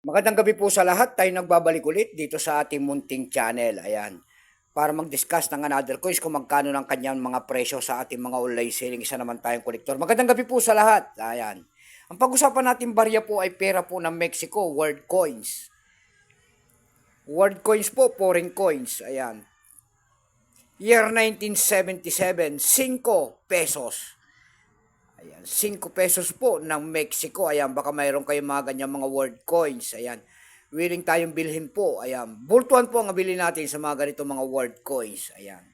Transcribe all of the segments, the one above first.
Magandang gabi po sa lahat. Tayo nagbabalik ulit dito sa ating munting channel. Ayan. Para mag-discuss ng another coins kung magkano ng kanyang mga presyo sa ating mga online selling. Isa naman tayong kolektor. Magandang gabi po sa lahat. Ayan. Ang pag-usapan natin barya po ay pera po ng Mexico, world coins. World coins po, foreign coins. Ayan. Year 1977, 5 pesos. Ayan, 5 pesos po ng Mexico. Ayan, baka mayroon kayong mga ganyan mga world coins. Ayan, willing tayong bilhin po. Ayan, bultuan po ang bilhin natin sa mga ganito mga world coins. Ayan.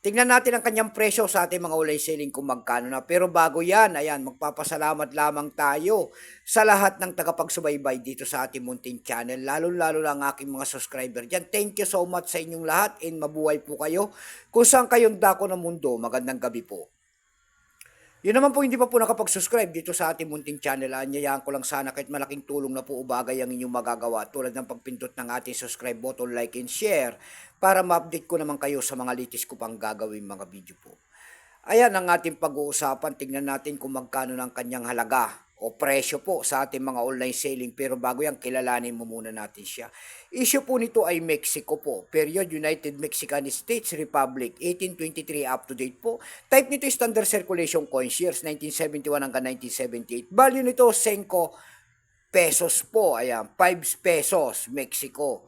Tingnan natin ang kanyang presyo sa ating mga online selling kung magkano na. Pero bago yan, ayan, magpapasalamat lamang tayo sa lahat ng tagapagsubaybay dito sa ating munting channel. Lalo-lalo lang aking mga subscriber dyan. Thank you so much sa inyong lahat and mabuhay po kayo. Kung saan kayong dako ng mundo, magandang gabi po. Yun naman po hindi pa po nakapag-subscribe dito sa ating munting channel. Anyayaan ko lang sana kahit malaking tulong na po o bagay ang inyong magagawa tulad ng pagpindot ng ating subscribe button, like and share para ma-update ko naman kayo sa mga latest ko pang gagawin mga video po. Ayan ang ating pag-uusapan. Tingnan natin kung magkano ng kanyang halaga o presyo po sa ating mga online selling. Pero bago yan, kilalanin mo muna natin siya. Issue po nito ay Mexico po. Period, United Mexican States Republic, 1823 up to date po. Type nito standard circulation coins, years 1971 hanggang 1978. Value nito, 5 pesos po. Ayan, 5 pesos, Mexico.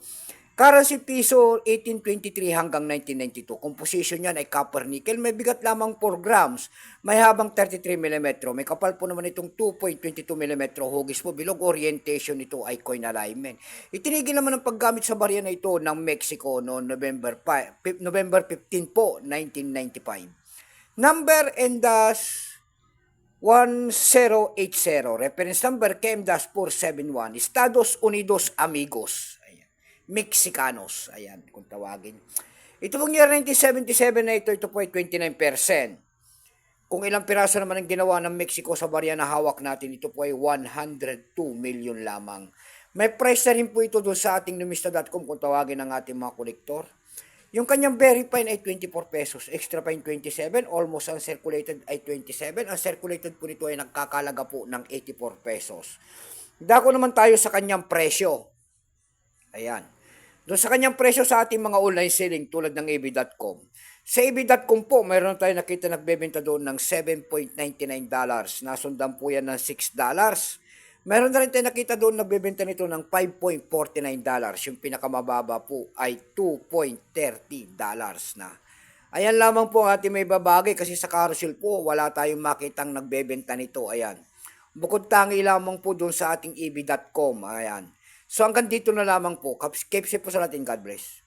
Currency piso 1823 hanggang 1992. Composition niyan ay copper nickel. May bigat lamang 4 grams. May habang 33 mm. May kapal po naman itong 2.22 mm. Hugis po bilog. Orientation nito ay coin alignment. Itinigil naman ang paggamit sa barya na ito ng Mexico noong November 15 po, 1995. Number and dash 1080. Reference number KM-471. Estados Unidos Amigos. Mexicanos. Ayan, kung tawagin. Ito pong year 1977 na ito po ay 29%. Kung ilang piraso naman ang ginawa ng Mexico sa barya na hawak natin, ito po ay 102 million lamang. May price na rin po ito doon sa ating numista.com kung tawagin ng ating mga kolektor. Yung kanyang very fine ay 24 pesos, extra fine 27, almost uncirculated ay 27. Ang circulated po nito ay nagkakalaga po ng 84 pesos. Dako naman tayo sa kanyang presyo. Ayan. Doon sa kanyang presyo sa ating mga online selling tulad ng AB.com. Sa AB.com po, mayroon tayo nakita nagbebenta doon ng $7.99. Nasundan po yan ng $6. Meron na rin tayo nakita doon nagbebenta nito ng $5.49. Yung pinakamababa po ay $2.30 na. Ayan lamang po ang ating may babagay kasi sa carousel po, wala tayong makitang nagbebenta nito. Ayan. Bukod tangi lamang po doon sa ating AB.com. Ayan. So hanggang dito na lamang po. Keep safe po sa natin. God bless.